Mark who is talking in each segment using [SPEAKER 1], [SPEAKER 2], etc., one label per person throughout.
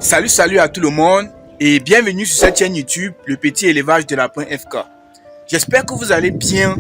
[SPEAKER 1] Salut à tout le monde et bienvenue sur cette chaîne YouTube, le petit élevage de lapin FK. J'espère que vous allez bien.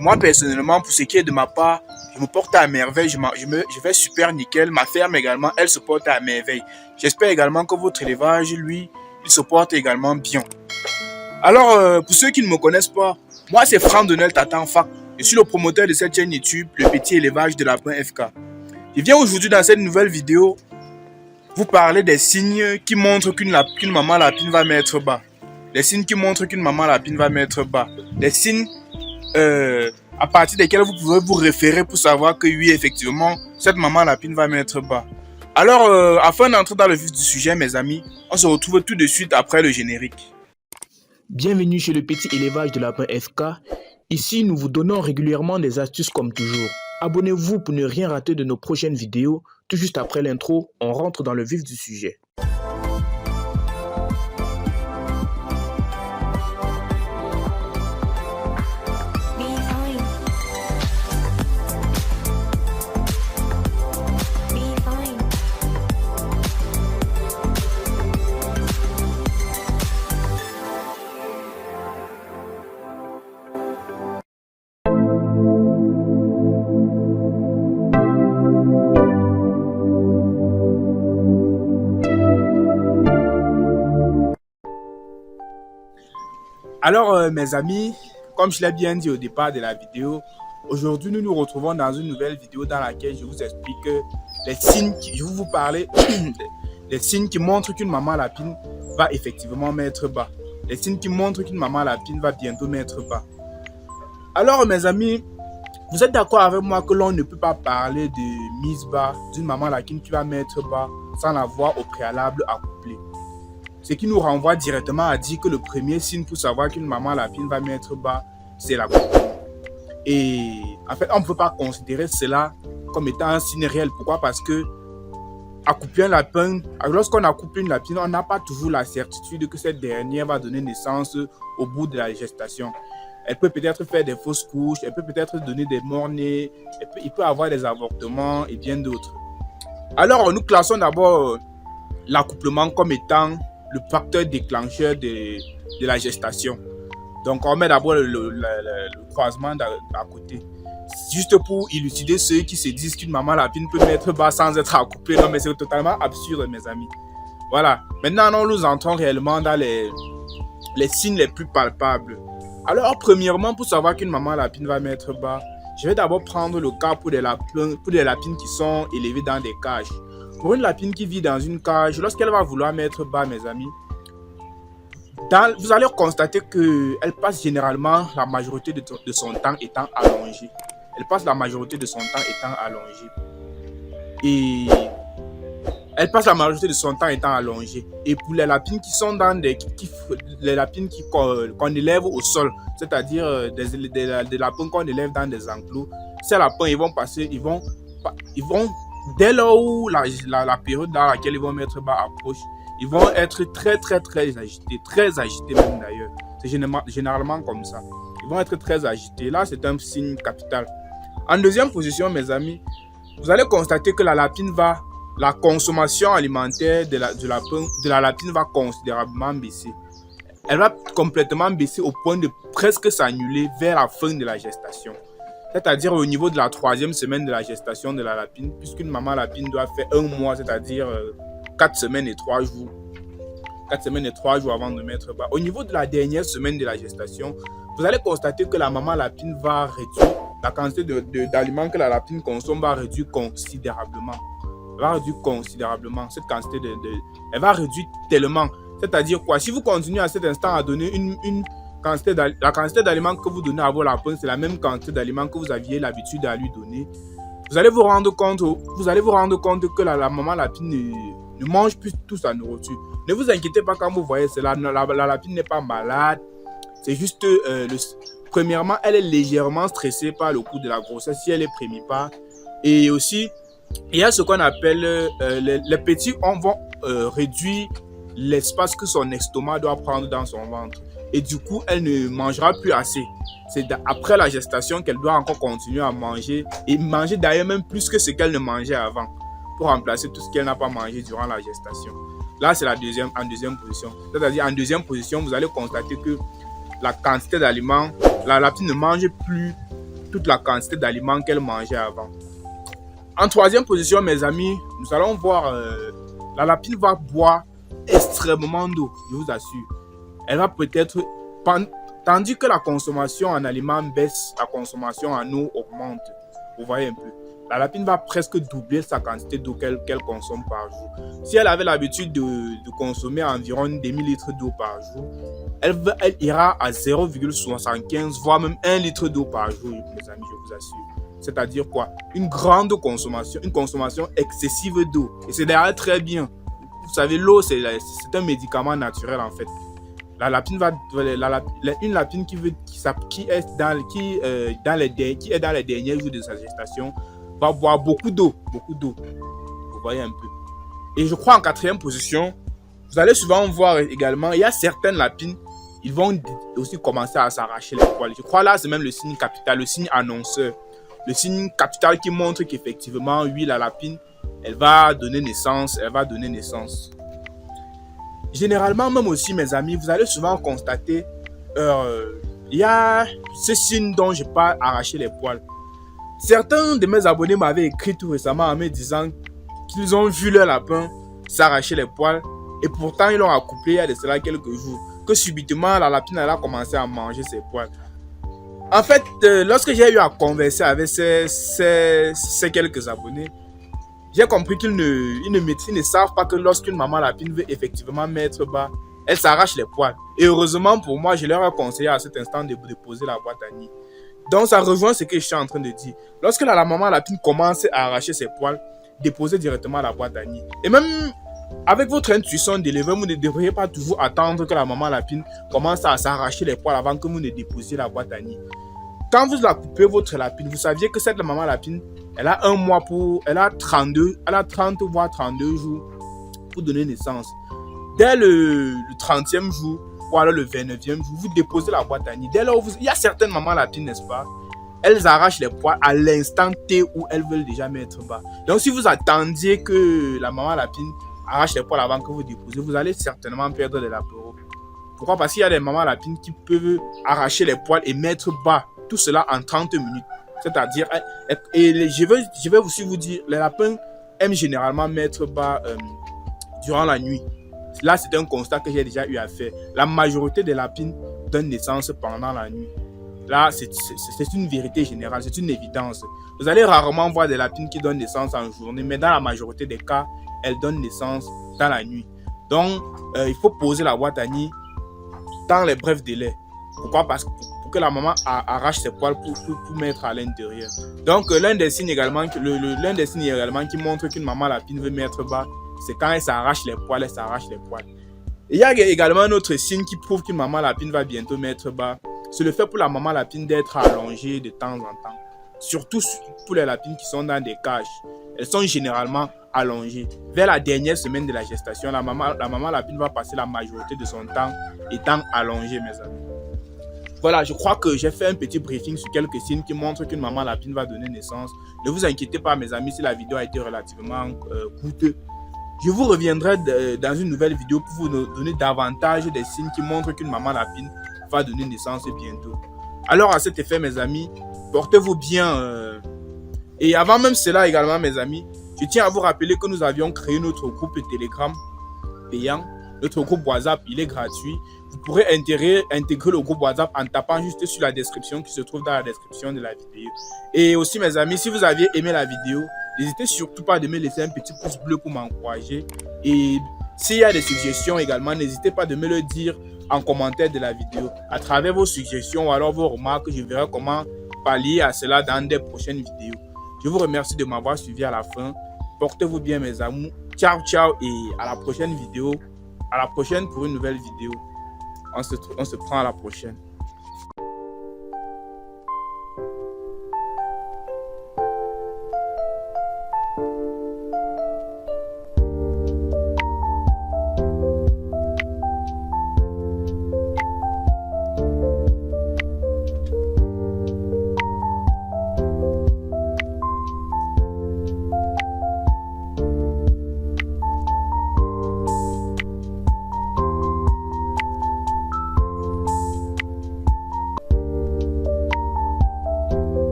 [SPEAKER 1] Moi personnellement, pour ce qui est de ma part, je me porte à merveille, je vais super nickel. Ma ferme également, elle se porte à merveille. J'espère également que votre élevage, lui, il se porte également bien. Alors, pour ceux qui ne me connaissent pas, moi c'est Franck Donel Tatan Fac. Je suis le promoteur de cette chaîne YouTube, le petit élevage de lapin FK. Je viens aujourd'hui dans cette nouvelle vidéo vous parler des signes qui montrent qu'une maman lapine va mettre bas. Les signes qui montrent qu'une maman lapine va mettre bas. Les signes à partir desquels vous pouvez vous référer pour savoir que oui, effectivement, cette maman lapine va mettre bas. Alors, afin d'entrer dans le vif du sujet, mes amis, on se retrouve tout de suite après le générique.
[SPEAKER 2] Bienvenue chez le petit élevage de lapin FK. Ici, nous vous donnons régulièrement des astuces comme toujours. Abonnez-vous pour ne rien rater de nos prochaines vidéos. Tout juste après l'intro, on rentre dans le vif du sujet.
[SPEAKER 1] Alors, mes amis, comme je l'ai bien dit au départ de la vidéo, aujourd'hui nous nous retrouvons dans une nouvelle vidéo dans laquelle je vous explique les signes je vais vous parler des signes qui montrent qu'une maman lapine va effectivement mettre bas. Les signes qui montrent qu'une maman lapine va bientôt mettre bas. Alors, mes amis, vous êtes d'accord avec moi que l'on ne peut pas parler de mise bas d'une maman lapine qui va mettre bas sans l'avoir au préalable accouplée. Ce qui nous renvoie directement à dire que le premier signe pour savoir qu'une maman lapine va mettre bas, c'est l'accouplement. Et en fait, on ne peut pas considérer cela comme étant un signe réel. Pourquoi? Parce que accoupler un lapin, lorsqu'on accouple une lapine, on n'a pas toujours la certitude que cette dernière va donner naissance au bout de la gestation. Elle peut peut-être faire des fausses couches, elle peut peut-être donner des morts-nés, il peut avoir des avortements et bien d'autres. Alors, nous classons d'abord l'accouplement comme étant le facteur déclencheur de la gestation. Donc, on met d'abord le croisement à côté. Juste pour élucider ceux qui se disent qu'une maman lapine peut mettre bas sans être accouplée. Non, mais c'est totalement absurde, mes amis. Voilà. Maintenant, nous entrons réellement dans les signes les plus palpables. Alors, premièrement, pour savoir qu'une maman lapine va mettre bas, je vais d'abord prendre le cas pour des lapines qui sont élevées dans des cages. Pour une lapine qui vit dans une cage, lorsqu'elle va vouloir mettre bas, mes amis, vous allez constater qu'elle passe généralement la majorité de son temps étant allongée. Elle passe la majorité de son temps étant allongée. Et pour les lapines qui sont dans les lapines qu'on élève au sol, c'est-à-dire des lapins qu'on élève dans des enclos, ces lapins, ils vont dès lors où la période dans laquelle ils vont mettre bas approche, ils vont être très agités même d'ailleurs. C'est généralement comme ça. Ils vont être très agités. Là, c'est un signe capital. En deuxième position, mes amis, vous allez constater que la consommation alimentaire de la lapine va considérablement baisser. Elle va complètement baisser au point de presque s'annuler vers la fin de la gestation. C'est-à-dire au niveau de la 3e semaine de la gestation de la lapine, puisqu'une maman lapine doit faire 1 mois, c'est-à-dire 4 semaines et 3 jours. 4 semaines et 3 jours avant de mettre bas. Au niveau de la dernière semaine de la gestation, vous allez constater que la maman lapine va réduire la quantité d'aliments que la lapine consomme, va réduire considérablement. Cette quantité elle va réduire tellement. C'est-à-dire quoi? Si vous continuez à cet instant à donner la quantité d'aliments que vous donnez à vos lapins, c'est la même quantité d'aliments que vous aviez l'habitude à lui donner. Vous allez vous rendre compte que la maman lapine ne mange plus toute sa nourriture. Ne vous inquiétez pas quand vous voyez cela. La lapine n'est pas malade. C'est juste, premièrement, elle est légèrement stressée par le coup de la grossesse si elle est prémipare. Et aussi, il y a ce qu'on appelle les petits vont réduire l'espace que son estomac doit prendre dans son ventre. Et du coup, elle ne mangera plus assez. C'est après la gestation qu'elle doit encore continuer à manger. Et manger d'ailleurs même plus que ce qu'elle ne mangeait avant. Pour remplacer tout ce qu'elle n'a pas mangé durant la gestation. Là, c'est en deuxième position. C'est-à-dire, en deuxième position, vous allez constater que la quantité d'aliments, la lapine ne mange plus toute la quantité d'aliments qu'elle mangeait avant. En troisième position, mes amis, nous allons voir la lapine va boire extrêmement d'eau, je vous assure. Elle va peut-être, tandis que la consommation en aliments baisse, la consommation en eau augmente. Vous voyez un peu. La lapine va presque doubler sa quantité d'eau qu'elle consomme par jour. Si elle avait l'habitude de consommer environ 2000 litres d'eau par jour, elle ira à 0,75 voire même 1 litre d'eau par jour, mes amis, je vous assure. C'est-à-dire quoi? Une grande consommation, une consommation excessive d'eau. Et c'est d'ailleurs très bien. Vous savez, l'eau, c'est un médicament naturel en fait. La lapine va, une lapine qui est dans les derniers jours de sa gestation va boire beaucoup d'eau. Vous voyez un peu. Et je crois en quatrième position, vous allez souvent voir également, il y a certaines lapines, ils vont aussi commencer à s'arracher les poils. Je crois là, c'est même le signe capital, le signe annonceur. Le signe capital qui montre qu'effectivement, oui, la lapine, elle va donner naissance. Généralement, même aussi, mes amis, vous allez souvent constater, il y a ce signe dont je parle, arracher les poils. Certains de mes abonnés m'avaient écrit tout récemment en me disant qu'ils ont vu leur lapin s'arracher les poils et pourtant ils l'ont accouplé il y a de cela quelques jours. Que subitement, la lapine elle a commencé à manger ses poils. En fait, lorsque j'ai eu à converser avec ces quelques abonnés, j'ai compris qu'ils ne savent pas que lorsqu'une maman lapine veut effectivement mettre bas, elle s'arrache les poils. Et heureusement pour moi, je leur ai conseillé à cet instant de déposer la boîte à nid. Donc ça rejoint ce que je suis en train de dire. Lorsque la maman lapine commence à arracher ses poils, déposez directement la boîte à nid. Et même avec votre intuition d'éleveur, vous ne devriez pas toujours attendre que la maman lapine commence à s'arracher les poils avant que vous ne déposiez la boîte à nid. Quand vous la coupez votre lapine, vous saviez que cette maman lapine, elle a 1 mois elle a 30 voire 32 jours pour donner naissance. Dès le 30e jour, ou alors le 29e jour, vous déposez la boîte à nid. Dès lors, il y a certaines mamans lapines, n'est-ce pas? Elles arrachent les poils à l'instant T où elles veulent déjà mettre bas. Donc, si vous attendiez que la maman lapine arrache les poils avant que vous déposez, vous allez certainement perdre de la peau. Pourquoi? Parce qu'il y a des mamans lapines qui peuvent arracher les poils et mettre bas tout cela en 30 minutes. C'est-à-dire, et je vais aussi vous dire, les lapins aiment généralement mettre bas durant la nuit. Là, c'est un constat que j'ai déjà eu à faire. La majorité des lapines donnent naissance pendant la nuit. Là, c'est une vérité générale, c'est une évidence. Vous allez rarement voir des lapines qui donnent naissance en journée, mais dans la majorité des cas, elles donnent naissance dans la nuit. Donc, il faut poser la boîte à nid dans les brefs délais. Pourquoi? Parce que pour que la maman arrache ses poils pour mettre à l'intérieur. Donc, l'un des signes également qui montre qu'une maman lapine veut mettre bas, c'est quand elle s'arrache les poils, Et il y a également un autre signe qui prouve qu'une maman lapine va bientôt mettre bas. C'est le fait pour la maman lapine d'être allongée de temps en temps. Surtout pour les lapines qui sont dans des cages. Elles sont généralement allongées. Vers la dernière semaine de la gestation, la maman lapine va passer la majorité de son temps étant allongée, mes amis. Voilà, je crois que j'ai fait un petit briefing sur quelques signes qui montrent qu'une maman lapine va donner naissance. Ne vous inquiétez pas, mes amis, si la vidéo a été relativement coûteuse. Je vous reviendrai dans une nouvelle vidéo pour vous donner davantage des signes qui montrent qu'une maman lapine va donner naissance bientôt. Alors, à cet effet, mes amis, portez-vous bien. Et avant même cela également, mes amis, je tiens à vous rappeler que nous avions créé notre groupe Telegram payant. Notre groupe WhatsApp, il est gratuit. Vous pourrez intégrer le groupe WhatsApp en tapant juste sur la description qui se trouve dans la description de la vidéo. Et aussi, mes amis, si vous aviez aimé la vidéo, n'hésitez surtout pas de me laisser un petit pouce bleu pour m'encourager. Et s'il y a des suggestions également, n'hésitez pas de me le dire en commentaire de la vidéo. À travers vos suggestions ou alors vos remarques, je verrai comment pallier à cela dans des prochaines vidéos. Je vous remercie de m'avoir suivi à la fin. Portez-vous bien, mes amours. Ciao, ciao et à la prochaine vidéo. À la prochaine pour une nouvelle vidéo. On se prend à la prochaine.